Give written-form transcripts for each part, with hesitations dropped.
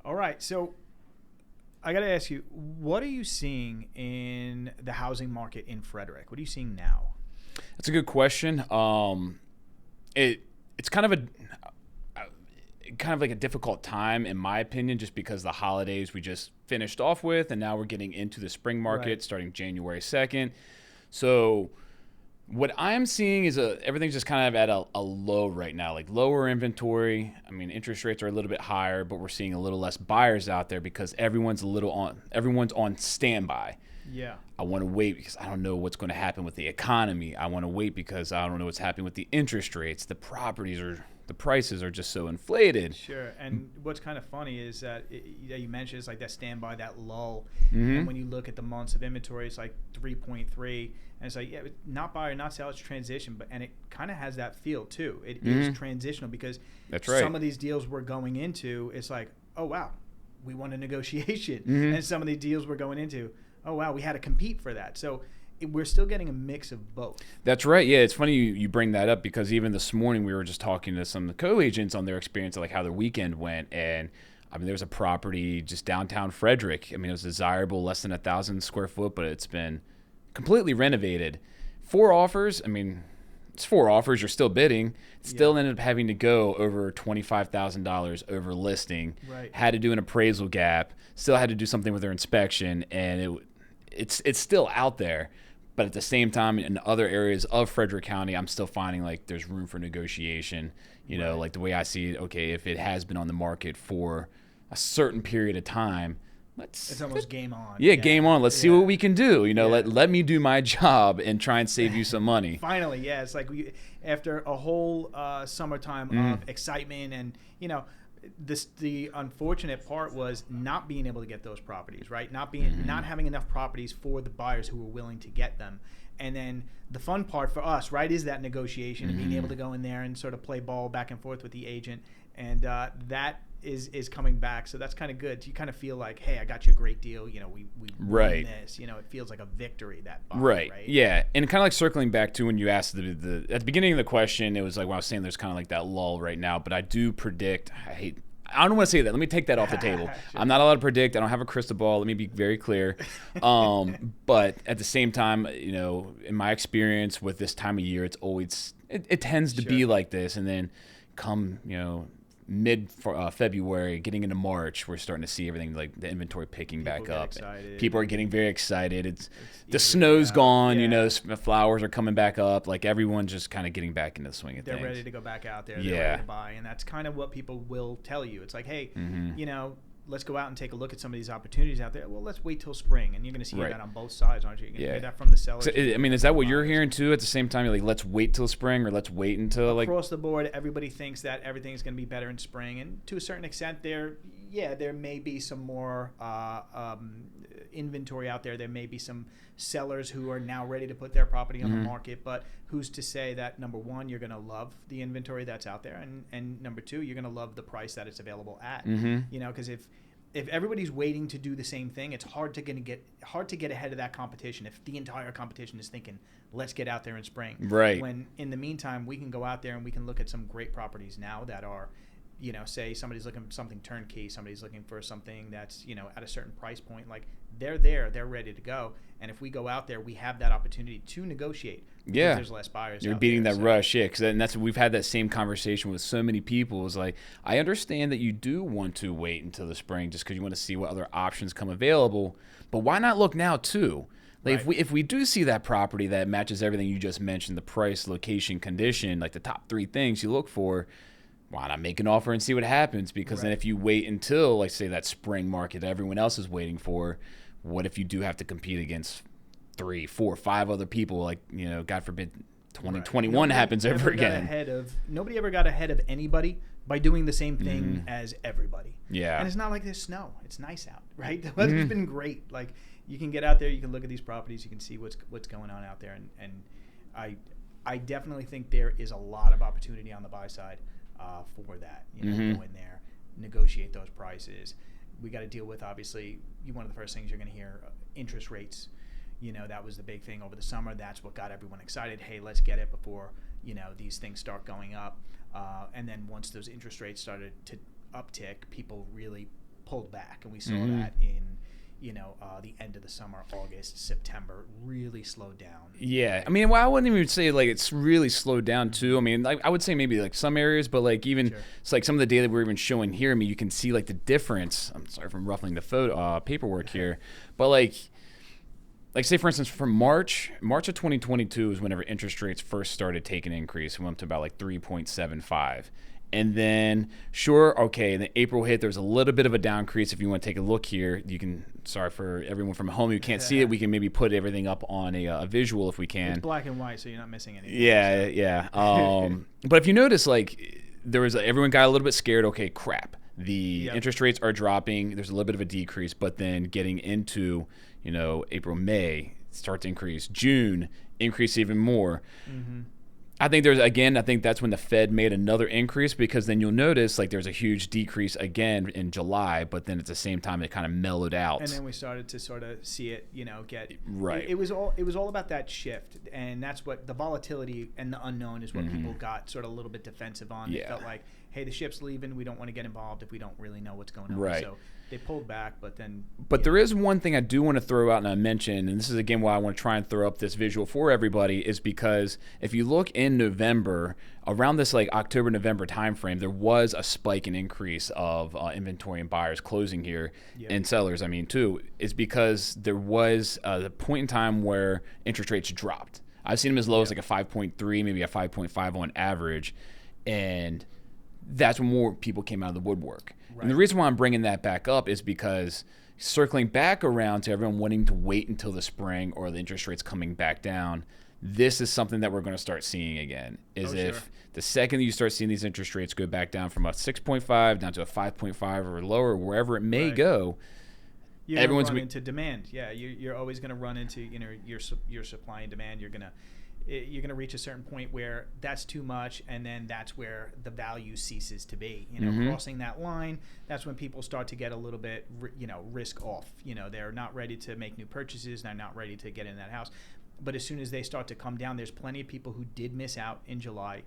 All right. So I got to ask you, what are you seeing in the housing market in Frederick? What are you seeing now? That's a good question. It's kind of like a difficult time in my opinion, just because the holidays we just finished off with, and now we're getting into the spring Right. market starting January 2nd. So what I'm seeing is everything's just kind of at a low right now, like lower inventory. I mean, interest rates are a little bit higher, but we're seeing a little less buyers out there because everyone's on standby. Yeah. I want to wait because I don't know what's going to happen with the economy. I want to wait because I don't know what's happening with the interest rates. The prices are just so inflated. Sure. And what's kind of funny is that you mentioned it's like that standby, that lull. And Mm-hmm. when you look at the months of inventory, it's like 3.3. And it's like, yeah, not buy or not sell, it's transition. And it kind of has that feel too. It is Mm-hmm. transitional because That's right. some of these deals we're going into, it's like, oh, wow, we won a negotiation. Mm-hmm. And some of these deals we're going into, oh, wow, we had to compete for that. So we're still getting a mix of both. That's right. Yeah, it's funny you bring that up because even this morning we were just talking to some of the co-agents on their experience of like how their weekend went. And I mean, there was a property just downtown Frederick. I mean, it was desirable, less than 1,000 square foot, but it's been completely renovated. 4 offers. I mean, it's 4 offers. You're still bidding. It Yeah. still ended up having to go over $25,000 over listing. Right. Had to do an appraisal gap. Still had to do something with their inspection, and it's still out there. But at the same time, in other areas of Frederick County, I'm still finding like there's room for negotiation. You know, Right. like the way I see it, okay, if it has been on the market for a certain period of time, It's almost game on. yeah, Yeah. game on. Let's see Yeah. what we can do. You know, Yeah. let me do my job and try and save you some money. Finally, yeah. It's like after a whole summertime of excitement, and the unfortunate part was not being able to get those properties, right? Not having enough properties for the buyers who were willing to get them. And then the fun part for us, right, is that negotiation and being able to go in there and sort of play ball back and forth with the agent, and that is coming back. So that's kind of good. You kind of feel like, hey, I got you a great deal. We won Right. this. It feels like a victory, that buy, Right. right? Yeah. And kind of like circling back to when you asked at the beginning of the question, it was like when I was saying there's kind of like that lull right now, but I do predict. I don't want to say that. Let me take that off the table. Sure. I'm not allowed to predict. I don't have a crystal ball. Let me be very clear. But at the same time, in my experience with this time of year, it tends to be Sure. like this, and then come mid February, getting into March, we're starting to see everything like the inventory picking People back get up. excited. People are getting very excited. The eager to snow's go. gone. Yeah. The flowers are coming back up. Like everyone's just kind of getting back into the swing of They're things. ready to go back out there. They're Yeah. ready to buy. And that's kind of what people will tell you. It's like, hey, let's go out and take a look at some of these opportunities out there. Well, let's wait till spring. And you're going to see Right. that on both sides, aren't you? You're going to Yeah. hear that from the sellers. So, I mean, is that what you're hearing too? At the same time, you're like, let's wait till spring, or let's wait until like. Across the board, everybody thinks that everything's going to be better in spring. And to a certain extent, there may be some more inventory out there. There may be some sellers who are now ready to put their property on the market. But who's to say that, number one, you're going to love the inventory that's out there, and number two, you're going to love the price that it's available at. Because if everybody's waiting to do the same thing, it's hard to get ahead of that competition. If the entire competition is thinking, let's get out there in spring. Right. When in the meantime, we can go out there and we can look at some great properties now that are, say somebody's looking for something turnkey, somebody's looking for something that's, at a certain price point, like they're there, they're ready to go. And if we go out there, we have that opportunity to negotiate. Because Yeah. there's less buyers. You're out beating there, that so. rush, yeah. And that's we've had that same conversation with so many people. Is like, I understand that you do want to wait until the spring just because you want to see what other options come available. But why not look now too? Like Right. if we do see that property that matches everything you just mentioned, the price, location, condition, like the top 3 things you look for, why not make an offer and see what happens? Because then Right. if you wait until, like, say, that spring market that everyone else is waiting for, what if you do have to compete against 3, 4, 5 other people? Like, God forbid 2021 happens over again. Nobody ever got ahead of anybody by doing the same thing as everybody. Yeah. And it's not like there's snow. It's nice out, right? The weather's been great. Like, you can get out there, you can look at these properties, you can see what's going on out there, and I definitely think there is a lot of opportunity on the buy side for that. Go in there, negotiate those prices. We got to deal with, obviously, one of the first things you're going to hear, interest rates. That was the big thing over the summer. That's what got everyone excited. Hey, let's get it before, these things start going up. And then once those interest rates started to uptick, people really pulled back, and we saw that in the end of the summer, August, September, really slowed down. Yeah, I mean, well, I wouldn't even say like it's really slowed down too. I mean, like, I would say maybe like some areas, but like even it's like some of the data we're even showing here. I mean, you can see like the difference. I'm sorry for ruffling the paperwork here, but like say for instance, from March of 2022 is whenever interest rates first started taking an increase. It went up to about like 3.75. And then, then April hit. There's a little bit of a downcrease. If you want to take a look here, you can. Sorry for everyone from home who can't see it. We can maybe put everything up on a visual if we can. It's black and white, so you're not missing anything. Yeah. But if you notice, like everyone got a little bit scared. Okay, crap. The interest rates are dropping. There's a little bit of a decrease, but then getting into April, May, start to increase. June, increase even more. Mm-hmm. I think that's when the Fed made another increase, because then you'll notice like there's a huge decrease again in July, but then at the same time it kind of mellowed out. And then we started to sort of see it, get right. It was all about that shift, and that's what the volatility and the unknown is what people got sort of a little bit defensive on. They felt like, hey, the ship's leaving. We don't want to get involved if we don't really know what's going on. Right. So they pulled back, but then. But there is one thing I do want to throw out, and I mentioned, and this is again why I want to try and throw up this visual for everybody, is because if you look in November, around this like October, November timeframe, there was a spike in increase of inventory and buyers closing here, and sellers. I mean, too, is because there was the point in time where interest rates dropped. I've seen them as low as like a 5.3, maybe a 5.5 on average, and that's when more people came out of the woodwork. Right. And the reason why I'm bringing that back up is because circling back around to everyone wanting to wait until the spring or the interest rates coming back down, this is something that we're going to start seeing again. The second that you start seeing these interest rates go back down from a 6.5 down to a 5.5 or lower, wherever it may go, everyone's going to run into demand. Yeah, you're always going to run into your supply and demand. You're going to reach a certain point where that's too much, and then that's where the value ceases to be. Crossing that line, that's when people start to get a little bit, risk off. They're not ready to make new purchases. They're not ready to get in that house. But as soon as they start to come down, there's plenty of people who did miss out in July,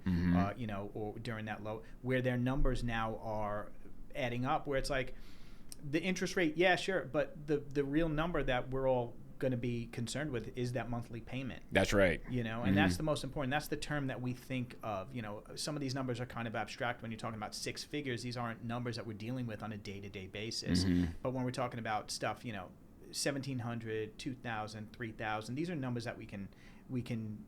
or during that low, where their numbers now are adding up, where it's like the interest rate, yeah, sure, but the real number that we're all going to be concerned with is that monthly payment. That's right. And that's the most important. That's the term that we think of. Some of these numbers are kind of abstract when you're talking about six figures. These aren't numbers that we're dealing with on a day-to-day basis. But when we're talking about stuff, 1,700, 2,000, 3,000, these are numbers that we can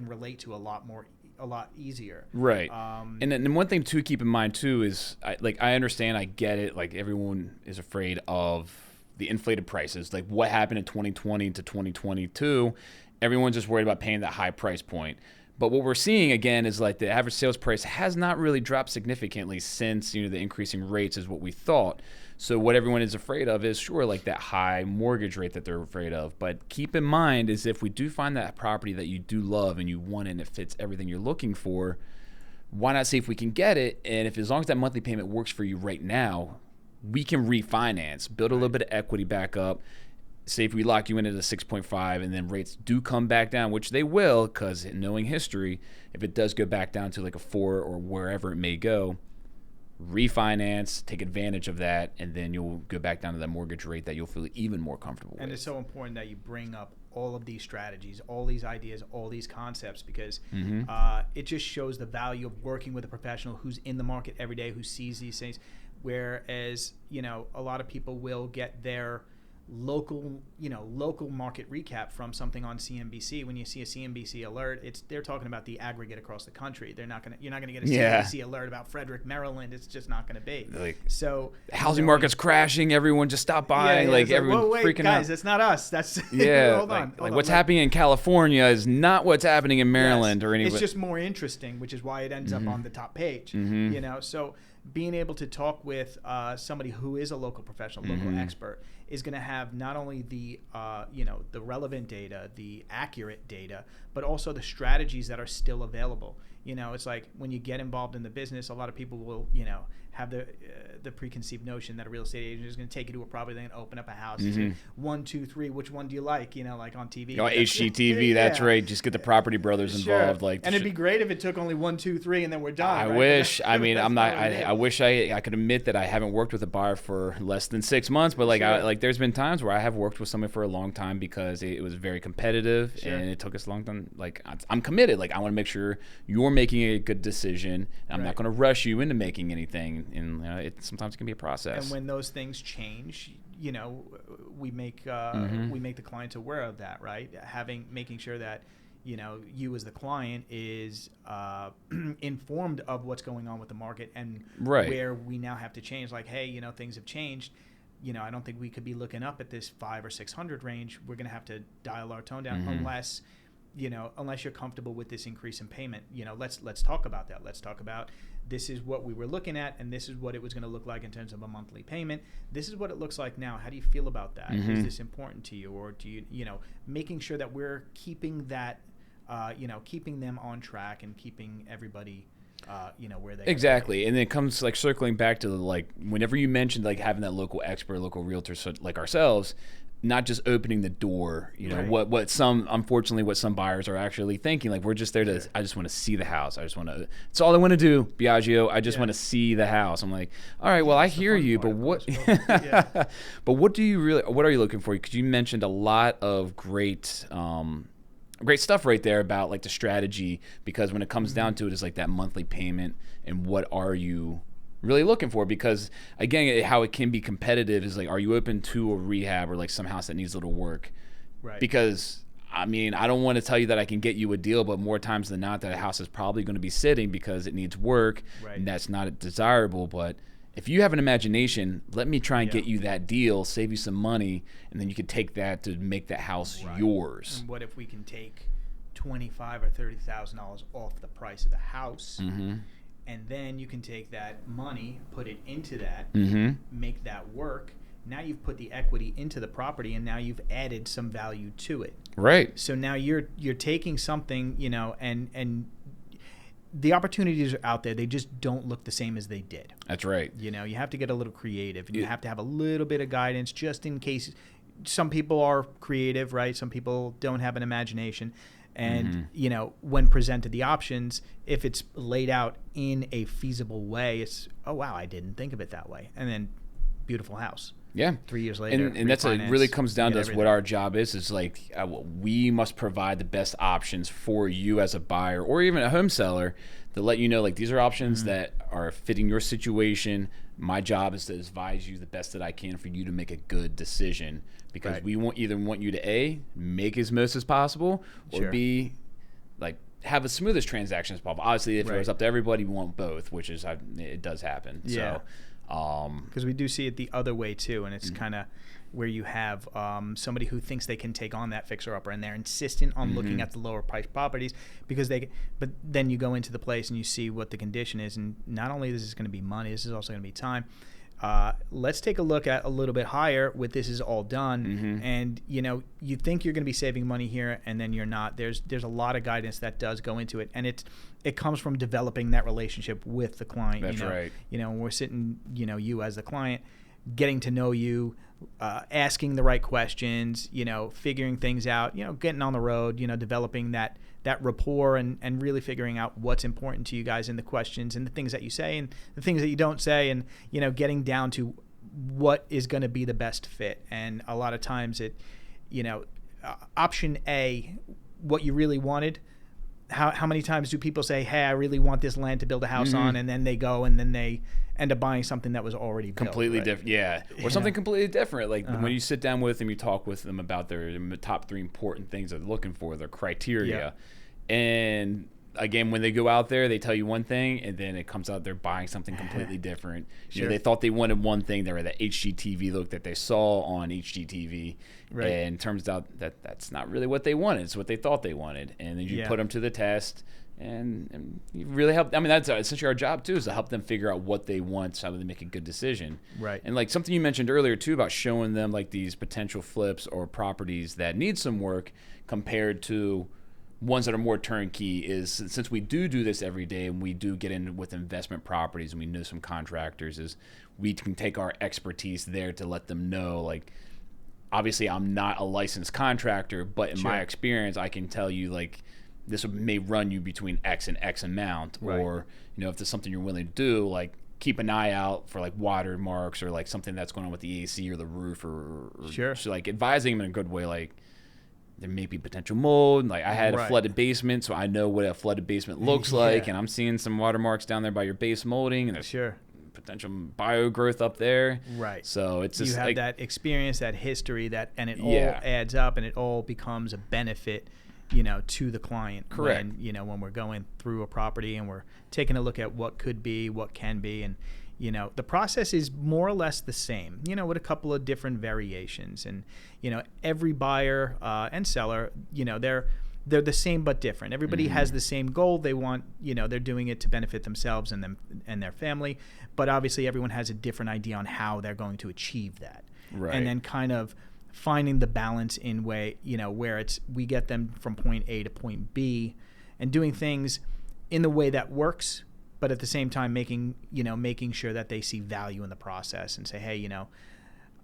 relate to a lot easier. Right. And then one thing to keep in mind too is I understand, I get it. Like everyone is afraid of the inflated prices, like what happened in 2020 to 2022. Everyone's just worried about paying that high price point. But what we're seeing again is like the average sales price has not really dropped significantly since the increasing rates is what we thought. So what everyone is afraid of is like that high mortgage rate that they're afraid of. But keep in mind is if we do find that property that you do love and you want it and it fits everything you're looking for, why not see if we can get it? And if as long as that monthly payment works for you right now, we can refinance, build a little bit of equity back up. Say if we lock you in at a 6.5 and then rates do come back down, which they will, because knowing history, if it does go back down to like a 4 or wherever it may go, refinance, take advantage of that, and then you'll go back down to that mortgage rate that you'll feel even more comfortable with. And it's so important that you bring up all of these strategies, all these ideas, all these concepts, because it just shows the value of working with a professional who's in the market every day, who sees these things. Whereas, a lot of people will get their local market recap from something on CNBC. When you see a CNBC alert, they're talking about the aggregate across the country. You're not gonna get a CNBC alert about Frederick, Maryland. It's just not gonna be. So the housing market's crashing. Everyone just stop buying. Everyone's freaking guys, out. That's not us. That's hold on. What's happening in California is not what's happening in Maryland or anywhere. It's just more interesting, which is why it ends up on the top page. So being able to talk with somebody who is a local professional, local expert, is going to have not only the the relevant data, the accurate data, but also the strategies that are still available. It's like when you get involved in the business, a lot of people will have the preconceived notion that a real estate agent is going to take you to a property, they're going to open up a house, and say, 1, 2, 3, which one do you like? Like on TV. Oh, HGTV, that's right. Just get the property brothers involved. Like, and it'd be great if it took only 1, 2, 3, and then we're done. I right? wish. I mean, I'm not. I wish I could admit that I haven't worked with a buyer for less than 6 months, but like there's been times where I have worked with somebody for a long time because it was very competitive and it took us a long time. Like, I'm committed. Like, I want to make sure you're making a good decision. I'm not going to rush you into making anything, and sometimes it can be a process. And when those things change, we make the clients aware of that, right? Making sure that you as the client is informed of what's going on with the market and where we now have to change. Like, hey, things have changed. I don't think we could be looking up at this 500 or 600 range. We're going to have to dial our tone down unless you're comfortable with this increase in payment. Let's talk about that. Let's talk about, this is what we were looking at, and this is what it was going to look like in terms of a monthly payment. This is what it looks like now. How do you feel about that? Is this important to you, or do you, making sure that we're keeping that, keeping them on track and keeping everybody, where they exactly. And then it comes like circling back to like whenever you mentioned like having that local expert, local realtor like ourselves, not just opening the door, what some buyers are actually thinking. Like, we're just there to, I just want to see the house. It's all I want to do, Biaggio. I just want to see the house. I'm like, all right, well, I hear you, but what, but what are you looking for? Because you mentioned a lot of great stuff right there about like the strategy, because when it comes down to it, it's like that monthly payment and what are you really looking for? Because again, how it can be competitive is like, are you open to a rehab or like some house that needs a little work? Right. Because I mean, I don't want to tell you that I can get you a deal, but more times than not, that house is probably going to be sitting because it needs work, and that's not desirable. But if you have an imagination, let me try and get you that deal, save you some money, and then you can take that to make that house yours. And what if we can take $25,000 or $30,000 off the price of the house? And then you can take that money, put it into that, make that work. Now you've put the equity into the property, and now you've added some value to it. Right. So now you're taking something, and the opportunities are out there. They just don't look the same as they did. That's right. You have to get a little creative, and you have to have a little bit of guidance just in case. Some people are creative, right? Some people don't have an imagination. And, when presented the options, if it's laid out in a feasible way, it's, oh, wow, I didn't think of it that way. And then beautiful house. Yeah. 3 years later. And that's it really comes down to us. What our job is like, we must provide the best options for you as a buyer or even a home seller to let you know, like, these are options that are fitting your situation. My job is to advise you the best that I can for you to make a good decision, because we want you to A, make as most as possible, or B, like, have the smoothest transaction as possible. Obviously, if it was up to everybody, we want both, which is, it does happen. Yeah. So, because we do see it the other way too, and it's kind of where you have somebody who thinks they can take on that fixer-upper, and they're insistent on looking at the lower-priced properties because but then you go into the place and you see what the condition is, and not only is this going to be money, this is also going to be time. Let's take a look at a little bit higher with this is all done, and you think you're going to be saving money here, and then you're not. There's a lot of guidance that does go into it, and it comes from developing that relationship with the client. That's right. When we're sitting, you as the client, getting to know you, asking the right questions, figuring things out, getting on the road, developing that rapport and really figuring out what's important to you guys in the questions and the things that you say and the things that you don't say, and, getting down to what is going to be the best fit. And a lot of times option A, what you really wanted, how many times do people say, hey, I really want this land to build a house on, and then they go and then they end up buying something that was already completely built, different, or something completely different. Like when you sit down with them, you talk with them about their top 3 important things they're looking for, their criteria, and again, when they go out there, they tell you one thing, and then it comes out they're buying something completely different. They thought they wanted one thing. They were that HGTV look that they saw on HGTV, and it turns out that that's not really what they wanted. It's what they thought they wanted, and then you put them to the test, and you really help. I mean, that's essentially our job too, is to help them figure out what they want so they make a good decision. Right. And like something you mentioned earlier too about showing them like these potential flips or properties that need some work compared to ones that are more turnkey is, since we do this every day and we do get in with investment properties and we know some contractors, is we can take our expertise there to let them know, like, obviously I'm not a licensed contractor, but in my experience, I can tell you, like, this may run you between X and X amount, or, you know, if there's something you're willing to do, like, keep an eye out for like water marks or like something that's going on with the AC or the roof, or so, like, advising them in a good way, like, there may be potential mold. Like, I had a flooded basement, so I know what a flooded basement looks like, and I'm seeing some water marks down there by your base molding, and there's potential biogrowth up there. Right. So it's just, you have like, that experience, that history, and it all adds up, and it all becomes a benefit, you know, to the client. Correct. When, you know, when we're going through a property and we're taking a look at what could be, what can be, and, you know, the process is more or less the same, you know, with a couple of different variations. And, you know, every buyer and seller, you know, they're the same but different. Everybody has the same goal. They want, you know, they're doing it to benefit themselves and them and their family. But obviously everyone has a different idea on how they're going to achieve that. Right. And then kind of finding the balance in way, you know, where we get them from point A to point B, and doing things in the way that works, but at the same time making sure that they see value in the process and say, hey, you know,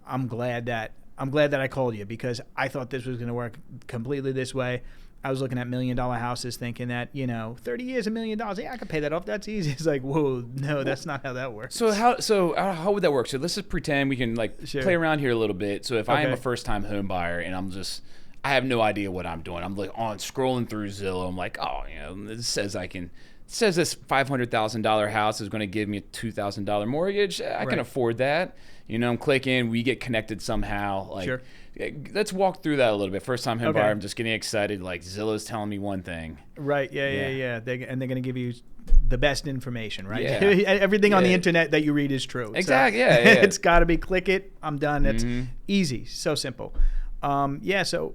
I'm glad that I called you, because I thought this was going to work completely this way. I was looking at $1 million houses thinking that, you know, 30 years, $1 million. Yeah, I could pay that off. That's easy. It's like, whoa, no, that's not how that works. So how would that work? So let's just pretend we can, like, play around here a little bit. So if I am a first time home buyer and I have no idea what I'm doing. I'm like scrolling through Zillow. I'm like, oh, you know, it says this $500,000 house is going to give me a $2,000 mortgage. I can afford that. You know, I'm clicking. We get connected somehow. Like, let's walk through that a little bit. First time home buyer, I'm just getting excited. Like, Zillow's telling me one thing. Right. Yeah. They're going to give you the best information, right? Yeah. Everything on the internet that you read is true. Exactly. So it's got to be click it. I'm done. It's easy. So simple. So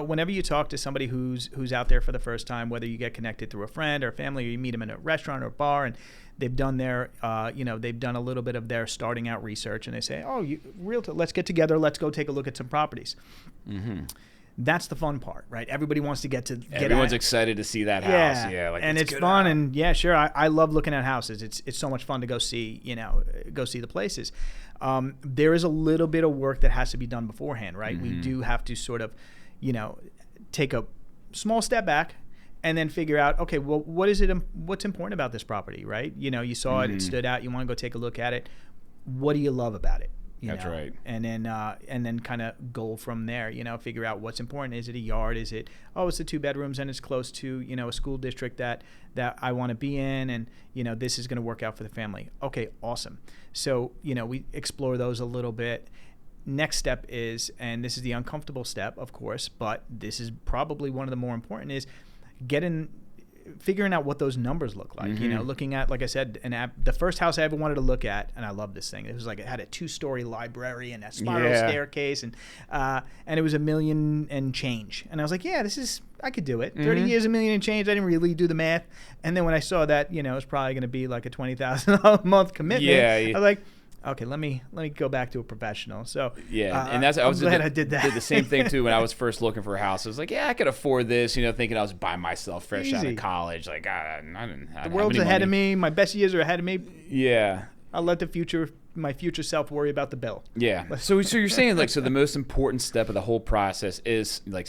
whenever you talk to somebody who's out there for the first time, whether you get connected through a friend or family, or you meet them in a restaurant or a bar, and they've done they've done a little bit of their starting out research, and they say, oh, Realtor, let's get together, let's go take a look at some properties. That's the fun part, right? Everybody wants to get everyone's excited to see that house. Yeah, like, and it's fun, and I love looking at houses. It's so much fun to go see the places. There is a little bit of work that has to be done beforehand, right? We do have to sort of, you know, take a small step back and then figure out, okay, well, what's important about this property, right? You know, you saw it stood out, you want to go take a look at it. What do you love about it? That's right. And then kind of go from there, you know, figure out what's important. Is it a yard? Is it, it's the 2 bedrooms and it's close to, you know, a school district that I want to be in, and, you know, this is going to work out for the family. Okay, awesome. So, you know, we explore those a little bit. Next step is, and this is the uncomfortable step, of course, but this is probably one of the more important, is figuring out what those numbers look like. You know, looking at, like I said, the first house I ever wanted to look at, and I love this thing. It was like, it had a 2-story library and a spiral staircase, and it was $1 million and change. And I was like, yeah, I could do it. 30 years, $1 million and change. I didn't really do the math. And then when I saw that, you know, it's probably going to be like a $20,000 a month commitment, I was like, okay, let me go back to a professional. So and that's I was glad I did that. Did the same thing too when I was first looking for a house. I was like, yeah, I could afford this. You know, thinking I was by myself, fresh out of college. Like, I didn't. The world's ahead of me. My best years are ahead of me. Yeah. I'll let my future self worry about the bill. Yeah. So you're saying, like, so the most important step of the whole process is, like,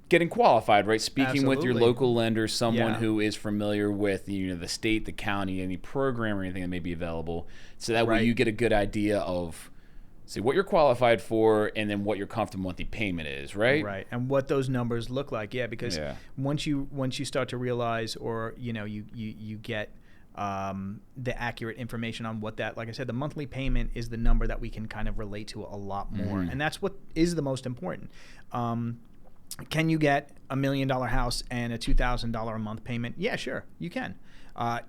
getting qualified, right? Speaking with your local lender, someone who is familiar with, you know, the state, the county, any program or anything that may be available, so that way you get a good idea of, see, what you're qualified for, and then what your comfortable monthly payment is, right? Right, and what those numbers look like. Yeah, because once you start to realize, or, you know, you get the accurate information on what that, like I said, the monthly payment is the number that we can kind of relate to a lot more, and that's what is the most important. Can you get $1 million house and a $2,000 a month payment? Yeah, sure, you can.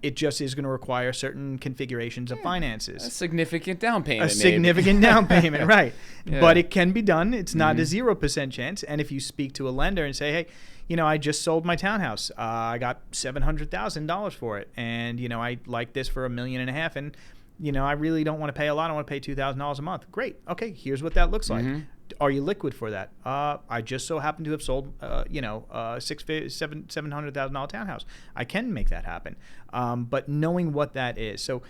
It just is going to require certain configurations of finances. A significant down payment. Significant down payment, right. But it can be done. It's not a 0% chance. And if you speak to a lender and say, hey, you know, I just sold my townhouse. I got $700,000 for it. And, you know, I like this for $1.5 million. And, you know, I really don't want to pay a lot. I want to pay $2,000 a month. Great. Okay, here's what that looks like. are you liquid for that? I just so happen to have sold, $700,000 townhouse. I can make that happen. But knowing what that is, so,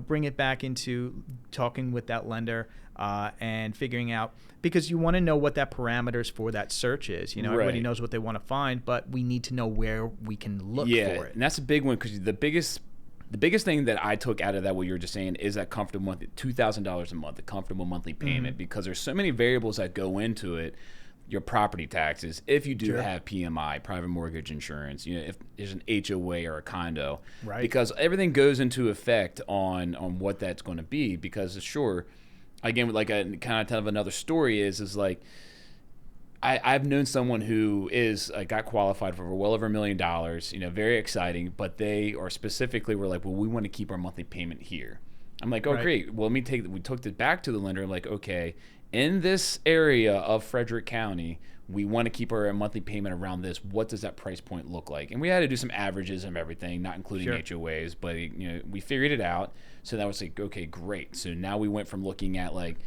bring it back into talking with that lender and figuring out, because you want to know what that parameters for that search is. Everybody knows what they want to find, but we need to know where we can look for it. And that's a big one, because the biggest thing that I took out of that, what you were just saying, is that comfortable monthly, $2,000 a month, a comfortable monthly payment, because there's so many variables that go into it. Your property taxes, if you do have PMI, private mortgage insurance, if there's an HOA or a condo, because everything goes into effect on what that's going to be. Because sure, again, like a kind of another story is like, I've known someone who is got qualified for well over $1 million, very exciting, but they are specifically were like, well, we want to keep our monthly payment here. I'm like, oh, great. Well, we took it back to the lender. I'm like, okay, in this area of Frederick County, we want to keep our monthly payment around this. What does that price point look like? And we had to do some averages of everything, not including HOAs, but we figured it out. So that was like, okay, great. So now we went from looking at like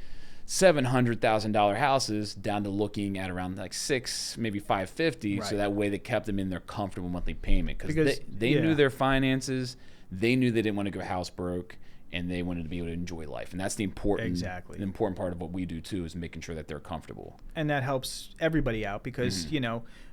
$700,000 houses down to looking at around like $600,000, maybe $550,000. So that way they kept them in their comfortable monthly payment, because they knew their finances. They knew they didn't want to go house broke, and they wanted to be able to enjoy life. And that's the important part of what we do too, is making sure that they're comfortable. And that helps everybody out, because,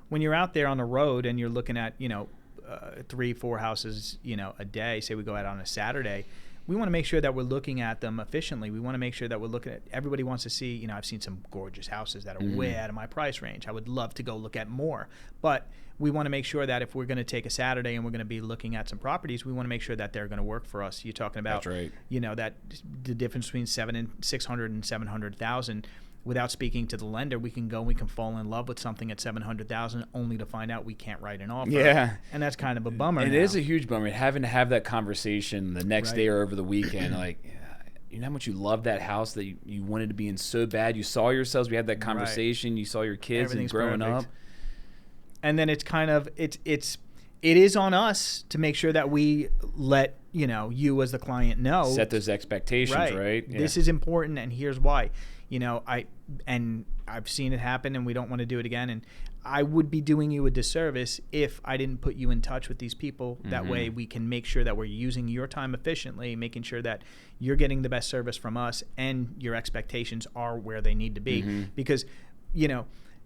when you're out there on the road and you're looking at, 3-4 houses, a day, say we go out on a Saturday, we want to make sure that we're looking at them efficiently. We want to make sure that we're looking at, everybody wants to see, I've seen some gorgeous houses that are way out of my price range. I would love to go look at more. But we want to make sure that if we're going to take a Saturday and we're going to be looking at some properties, we want to make sure that they're going to work for us. You're talking about, that the difference between $600,000 and $700,000. Without speaking to the lender, we can fall in love with something at $700,000, only to find out we can't write an offer. Yeah, and that's kind of a bummer. It is a huge bummer, having to have that conversation the next day or over the weekend. Like, you know how much you love that house that you wanted to be in so bad. You saw yourselves. We had that conversation. You saw your kids and growing up. And then it's kind of it is on us to make sure that we let you as the client know, set those expectations, right? Yeah. This is important, and here's why. I've seen it happen, and we don't want to do it again. And I would be doing you a disservice if I didn't put you in touch with these people. That way we can make sure that we're using your time efficiently, making sure that you're getting the best service from us, and your expectations are where they need to be. Because,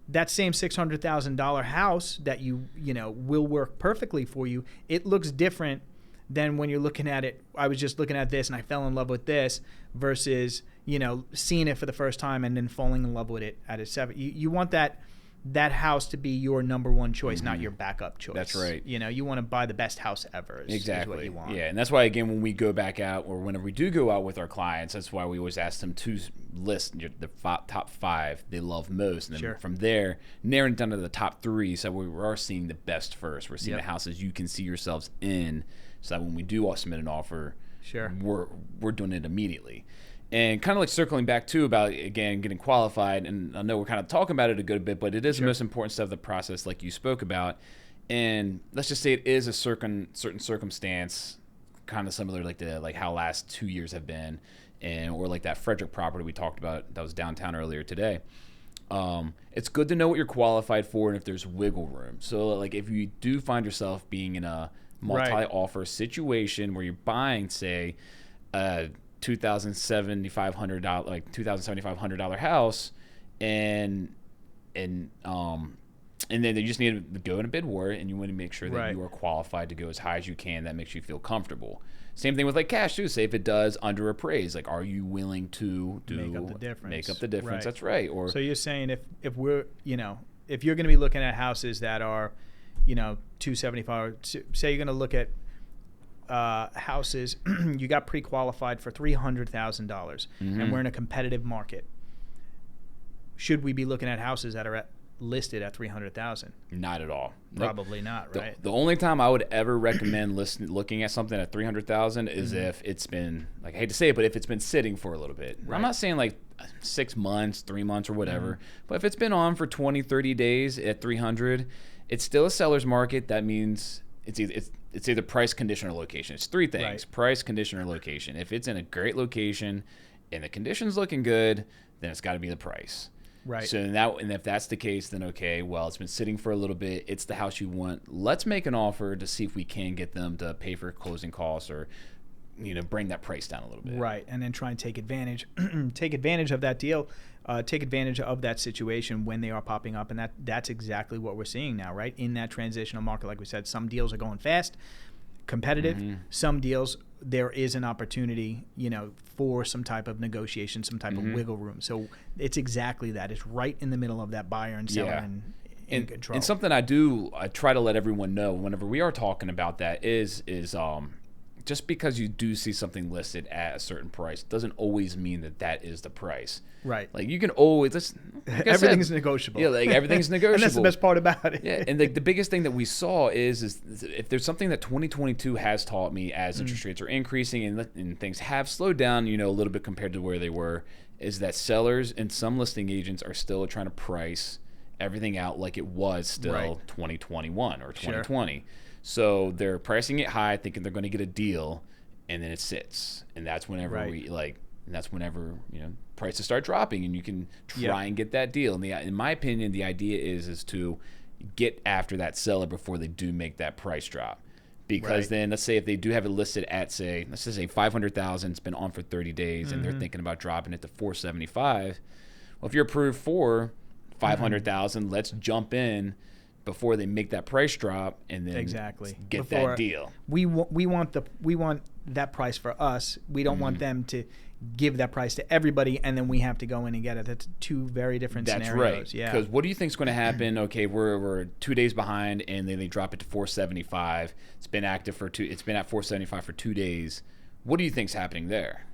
that same $600,000 house that you will work perfectly for you, it looks different than when you're looking at it. I was just looking at this and I fell in love with this, versus seeing it for the first time and then falling in love with it at a 7. You want that house to be your number one choice, not your backup choice. That's right. You want to buy the best house ever. Is what you want. Yeah, and that's why, again, when we go back out, or whenever we do go out with our clients, that's why we always ask them to list the top 5 they love most, and then from there narrowing it down to the top 3. So we are seeing the best first. We're seeing the houses you can see yourselves in, so that when we do submit an offer, we're doing it immediately. And kind of like circling back too about, again, getting qualified, and I know we're kind of talking about it a good bit, but it is the most important step of the process, like you spoke about. And let's just say it is a certain circumstance, kind of similar like how last 2 years have been, or like that Frederick property we talked about that was downtown earlier today. It's good to know what you're qualified for and if there's wiggle room. So like if you do find yourself being in a multi-offer situation where you're buying, say, $2,7500 house, and then they just need to go in a bid war, and you want to make sure that you are qualified to go as high as you can. That makes you feel comfortable. Same thing with like cash too. Say if it does under appraise, like, are you willing to make up the difference? Right. That's right. Or so you're saying if we're if you're going to be looking at houses that are $275, say you're going to look at houses, you got pre-qualified for $300,000, and we're in a competitive market. Should we be looking at houses that are listed at $300,000? Not at all. Probably not, right? The only time I would ever recommend looking at something at $300,000 is if it's been, like, I hate to say it, but if it's been sitting for a little bit. I'm not saying like 6 months, 3 months, or whatever, but if it's been on for 20, 30 days at $300,000, it's still a seller's market. That means it's either price, condition, or location. It's 3 things: price, condition, or location. If it's in a great location and the condition's looking good, then it's got to be the price. Right. So and if that's the case, then okay, well, it's been sitting for a little bit. It's the house you want. Let's make an offer to see if we can get them to pay for closing costs or, bring that price down a little bit. Right, and then try and take advantage of that deal, take advantage of that situation when they are popping up, and that's exactly what we're seeing now, right? In that transitional market, like we said, some deals are going fast, competitive. Some deals there is an opportunity, for some type of negotiation, some type of wiggle room. So it's exactly that. It's right in the middle of that buyer and seller and in control. And something I try to let everyone know whenever we are talking about that is just because you do see something listed at a certain price doesn't always mean that is the price. Right. Like you can always everything's negotiable. Yeah, like everything's negotiable. And that's the best part about it. Yeah, and the biggest thing that we saw is if there's something that 2022 has taught me as interest rates are increasing and things have slowed down, a little bit compared to where they were, is that sellers and some listing agents are still trying to price everything out like it was still 2021 or 2020. Sure. So they're pricing it high, thinking they're going to get a deal, and then it sits. And that's whenever prices start dropping, and you can try and get that deal. And in my opinion, the idea is to get after that seller before they do make that price drop. Because then, let's say if they do have it listed at let's just say $500,000, it's been on for 30 days, and they're thinking about dropping it to $475,000. Well, if you're approved for $500,000, let's jump in before they make that price drop, and then get that deal. We want that price for us. We don't want them to give that price to everybody, and then we have to go in and get it. That's two very different scenarios. That's right. Yeah. Because what do you think is going to happen? Okay, we're 2 days behind, and then they drop it to $475,000. It's been active it's been at $475,000 for 2 days. What do you think's happening there?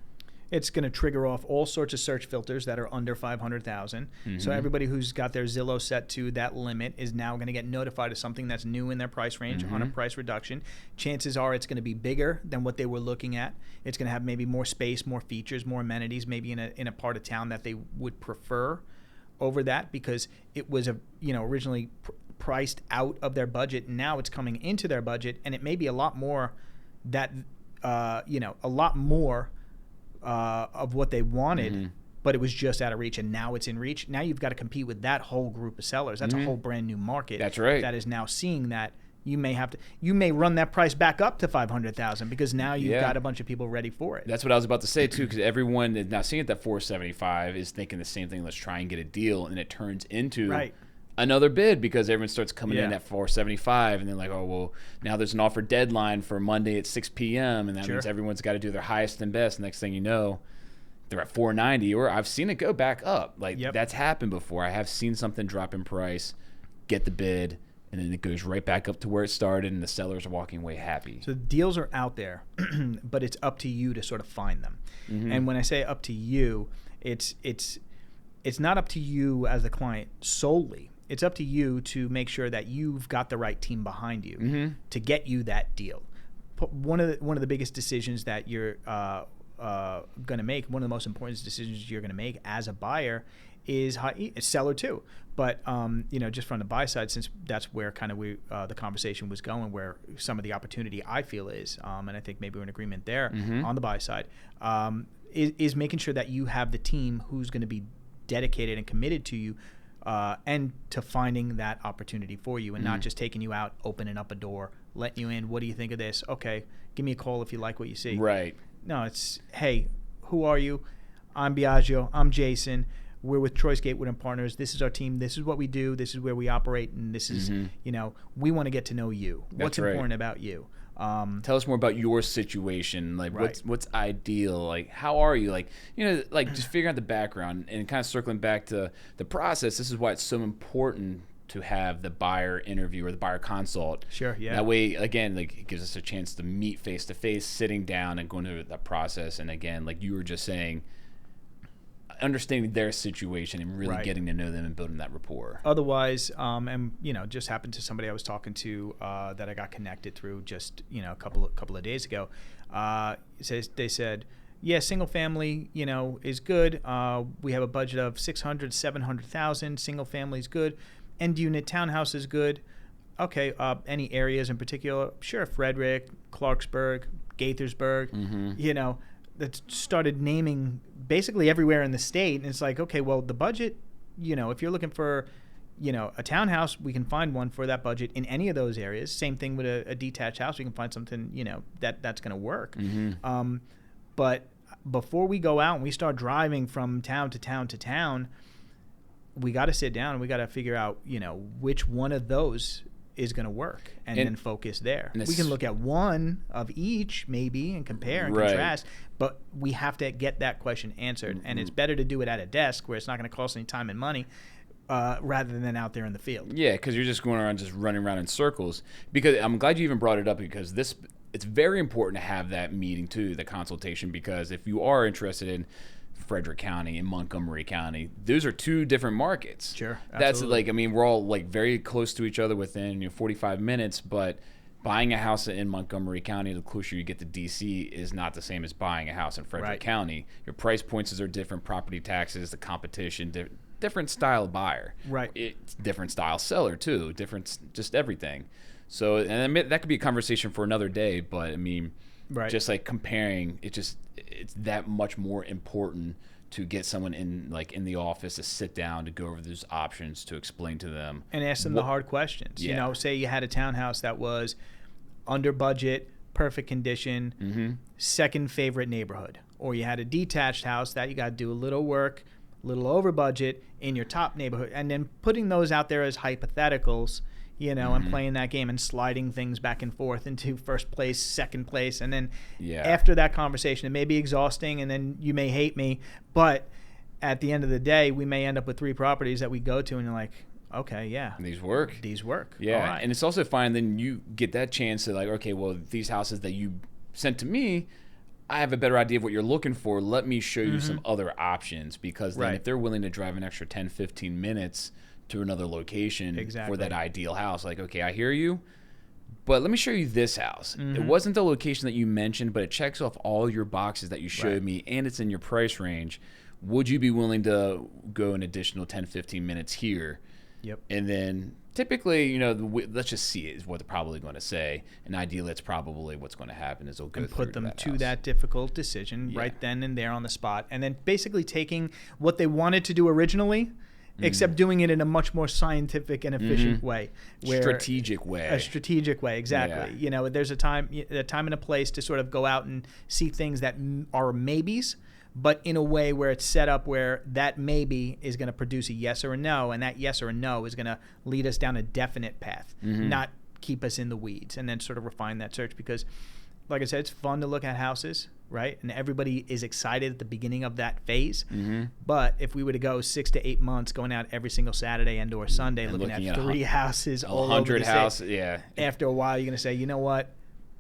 It's going to trigger off all sorts of search filters that are under $500,000. So everybody who's got their Zillow set to that limit is now going to get notified of something that's new in their price range on a price reduction. Chances are it's going to be bigger than what they were looking at. It's going to have maybe more space, more features, more amenities, maybe in a part of town that they would prefer over that, because it was originally priced out of their budget. Now it's coming into their budget, and it may be a lot more of what they wanted, but it was just out of reach, and now it's in reach. Now you've got to compete with that whole group of sellers. That's a whole brand new market. That's right. That is now seeing that you may run that price back up to $500,000 because now you've got a bunch of people ready for it. That's what I was about to say too, because everyone is now seeing it at $475,000 is thinking the same thing. Let's try and get a deal, and it turns into another bid because everyone starts coming in at $475,000, and they're like, oh, well, now there's an offer deadline for Monday at 6 p.m., and that means everyone's got to do their highest and best. Next thing you know, they're at $490,000, or I've seen it go back up. That's happened before. I have seen something drop in price, get the bid, and then it goes right back up to where it started, and the sellers are walking away happy. So deals are out there, but it's up to you to sort of find them. And when I say up to you, it's not up to you as the client solely. It's up to you to make sure that you've got the right team behind you to get you that deal. One of the biggest decisions that you're going to make, one of the most important decisions you're going to make as a buyer is seller too. But just from the buy side, since that's where kind of the conversation was going, where some of the opportunity I feel is, and I think maybe we're in agreement there on the buy side, is making sure that you have the team who's going to be dedicated and committed to you. And to finding that opportunity for you, and not just taking you out, opening up a door, letting you in. What do you think of this? Okay, give me a call if you like what you see. Right. No, it's, hey, who are you? I'm Biaggio. I'm Jason. We're with Troy's Gatewood and Partners. This is our team. This is what we do. This is where we operate. And this is, we want to get to know you. What's important about you? Tell us more about your situation. Like what's ideal? Like, how are you? Like, just figuring out the background and kind of circling back to the process. This is why it's so important to have the buyer interview or the buyer consult. Sure. Yeah. That way, again, it gives us a chance to meet face to face, sitting down and going through that process. And again, like you were just saying, understanding their situation and really getting to know them and building that rapport. Otherwise, and just happened to somebody I was talking to that I got connected through just a couple of days ago. They said, yeah, single family is good. We have a budget of $600,000-$700,000. Single family is good. End unit townhouse is good. Okay, any areas in particular? Sure, Frederick, Clarksburg, Gaithersburg. That started naming basically everywhere in the state, and it's like, okay, well, the budget if you're looking for, a townhouse, we can find one for that budget in any of those areas. Same thing with a detached house. We can find something, that's going to work. But before we go out and we start driving from town to town to town, we got to sit down and we got to figure out, which one of those is going to work and then focus there. We can look at one of each maybe and compare and contrast, but we have to get that question answered. And it's better to do it at a desk where it's not going to cost any time and money, rather than out there in the field. Yeah, because you're just going around, just running around in circles. Because I'm glad you even brought it up, because it's very important to have that meeting too, the consultation, because if you are interested in Frederick County and Montgomery County, those are two different markets. Sure, absolutely. That's we're all very close to each other within 45 minutes, but buying a house in Montgomery County, the closer you get to DC, is not the same as buying a house in Frederick County. Your price points are different, property taxes, the competition, different style buyer. Right. It's different style seller too, different, just everything. So, and that could be a conversation for another day, but just comparing, it's that much more important to get someone in the office to sit down, to go over those options, to explain to them. And ask them the hard questions. Yeah. Say you had a townhouse that was under budget, perfect condition, second favorite neighborhood. Or you had a detached house that you got to do a little work, a little over budget in your top neighborhood. And then putting those out there as hypotheticals, and playing that game and sliding things back and forth into first place, second place. And then after that conversation, it may be exhausting and then you may hate me. But at the end of the day, we may end up with 3 properties that we go to and you're like, okay, yeah. These work. Yeah. All right. And it's also fine. Then you get that chance to okay, well, these houses that you sent to me, I have a better idea of what you're looking for. Let me show you some other options, because then if they're willing to drive an extra 10, 15 minutes to another location for that ideal house, okay, I hear you, but let me show you this house. It wasn't the location that you mentioned, but it checks off all your boxes that you showed me, and it's in your price range. Would you be willing to go an additional 10, 15 minutes here? Yep. And then typically, let's just see is what they're probably going to say. And ideally, that's probably what's going to happen is they'll go and through put them to house. that difficult decision right then and there on the spot. And then basically taking what they wanted to do originally, except doing it in a much more scientific and efficient way. Strategic way. A strategic way, exactly. Yeah. There's a time and a place to sort of go out and see things that are maybes, but in a way where it's set up where that maybe is going to produce a yes or a no, and that yes or a no is going to lead us down a definite path, not keep us in the weeds, and then sort of refine that search. Because, like I said, it's fun to look at houses, right? And everybody is excited at the beginning of that phase. But if we were to go 6 to 8 months going out every single Saturday and or Sunday and looking at 3 houses all over the state, after a while you're going to say, you know what?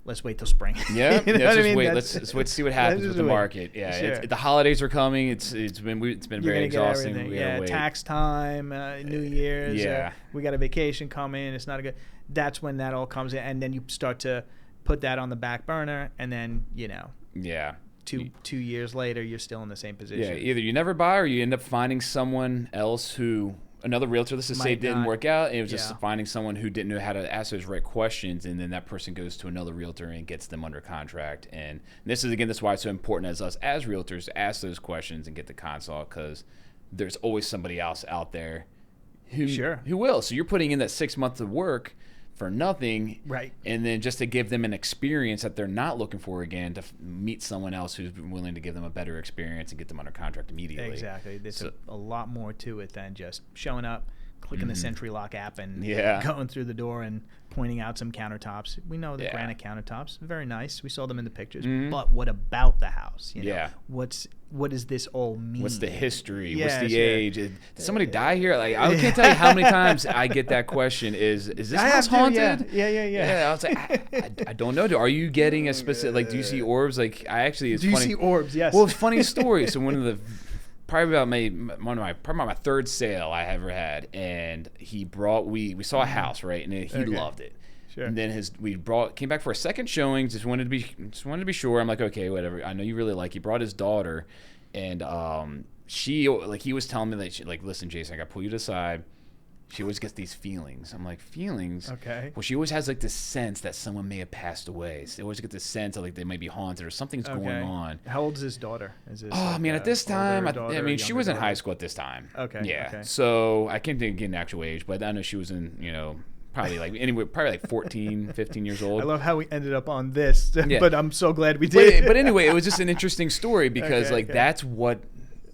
Let's wait till spring. Yeah, let's wait to see what happens with the market. Yeah, sure. The holidays are coming. It's been very exhausting. Tax time, New Year's. Yeah, we got a vacation coming. It's not a good. That's when that all comes in, and then you start to put that on the back burner, and then 2 years later you're still in the same position. Yeah, either you never buy or you end up finding someone else another realtor, let's just say, didn't work out. It was just finding someone who didn't know how to ask those right questions, and then that person goes to another realtor and gets them under contract. And this is why it's so important as us as realtors to ask those questions and get the consult, because there's always somebody else out there who will. So you're putting in that 6 months of work for nothing, right? And then just to give them an experience that they're not looking for again, to meet someone else who's willing to give them a better experience and get them under contract immediately. Exactly. There's a lot more to it than just showing up, clicking the Century Lock app, and going through the door and pointing out some countertops. We know the granite countertops, very nice. We saw them in the pictures. But what about the house? What does this all mean? What's the history? What's the age? Did somebody die here? I can't tell you how many times I get that question. Is this house haunted? Yeah. I was like, I don't know. Are you getting a specific? Do you see orbs? It's funny. Do you see orbs? Yes. Well, it's a funny story. So probably about my third sale I ever had, and we saw a house, right, and he loved it. Sure. And then came back for a second showing. Just wanted to be sure. I'm like, okay, whatever. I know you really like. He brought his daughter, and he was telling me that listen, Jason, I got to pull you to the side. She always gets these feelings. I'm like, feelings? Okay. Well, she always has like this sense that someone may have passed away. So they always get this sense of like they might be haunted or something's going on. How old is his daughter? Is this I mean, at this time, daughter, I mean, she was in daughter? high school at this time. Okay. Yeah. Okay. So I can't think an actual age, but I know she was in, probably like 14, 15 years old. I love how we ended up on this, Yeah. but I'm so glad we did. But anyway, it was just an interesting story because Okay. that's what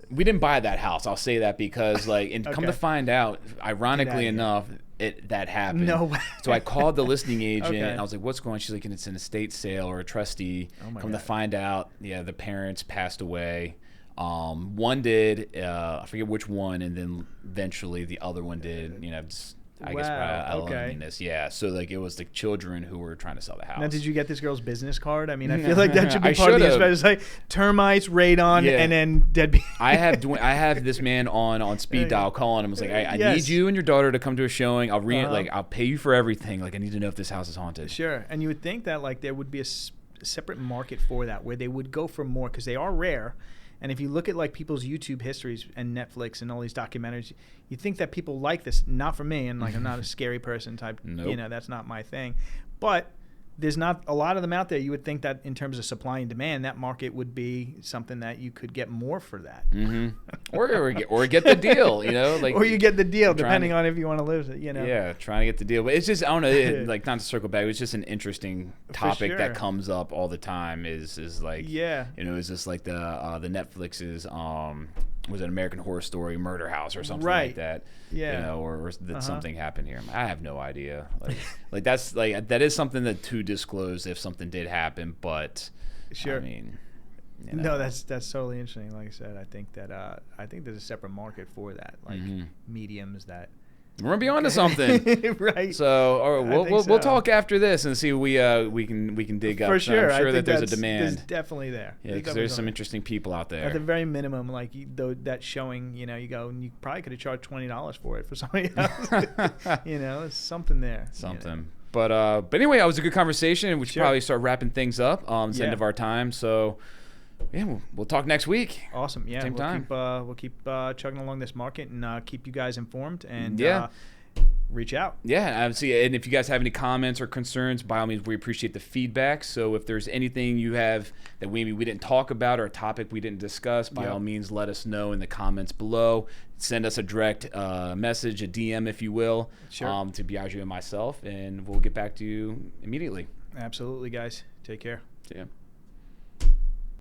we didn't buy that house. I'll say that because and come to find out, ironically enough, that happened. No way. So I called the listing agent Okay. and I was like, "What's going on?" She's like, "It's an estate sale or a trustee." Oh my Come God. to find out, the parents passed away. One did, I forget which one, and then eventually the other one did. I guess Wow, okay. loneliness. Yeah. So like it was the children who were trying to sell the house. Now, did you get this girl's business card? I mean, I feel like that should be I part of the should've. inspection. It's like termites, radon, Yeah. and then dead. I have this man on speed dial calling him. I was like, I Yes. need you and your daughter to come to a showing. I'll Uh-huh. I'll pay you for everything. Like I need to know if this house is haunted. Sure, and you would think that like there would be a separate market for that, where they would go for more because they are rare. And if you look at like people's YouTube histories and Netflix and all these documentaries, you think that people like this. Not for me, and like I'm not a scary person type. Nope. That's not my thing. But there's not a lot of them out there. You would think that in terms of supply and demand, that market would be something that you could get more for that. Mm-hmm. Or get the deal. Like or you get the deal, trying depending to- on if you want to live it. Yeah, trying to get the deal. But it's just I don't know. Like not to circle back. It was just an interesting topic sure. that comes up all the time. Is like Yeah. It's just like the Netflix's was it American Horror Story Murder House or something Right. like that. Yeah. Or that something happened here. I have no idea. Like that's like that is something to disclose if something did happen. But Sure. I mean, No, that's totally interesting. Like I said, I think there's a separate market for that, like mediums that. we're gonna be onto something. Right. So, all right, think we'll so. talk after this and see we can dig up. For So sure, I'm sure I that think there's a There's demand. definitely there. Yeah, because there's some interesting people out At the there. very minimum, like though that showing, you go and you probably could have charged $20 for it for somebody else. It's something there. Something. But anyway, that was a good conversation, and we should Sure. probably start wrapping things up. It's the end Yeah. of our time, so yeah, we'll talk next week. Awesome. Yeah. Same time. We'll keep chugging along this market and keep you guys informed and Yeah. reach out. Yeah, obviously, and if you guys have any comments or concerns, by all means, we appreciate the feedback. So if there's anything you have that maybe we didn't talk about or a topic we didn't discuss, by Yep. all means, let us know in the comments below. Send us a direct message, a DM, if you will, Sure. to Biaggio and myself, and we'll get back to you immediately. Absolutely, guys. Take care. Yeah.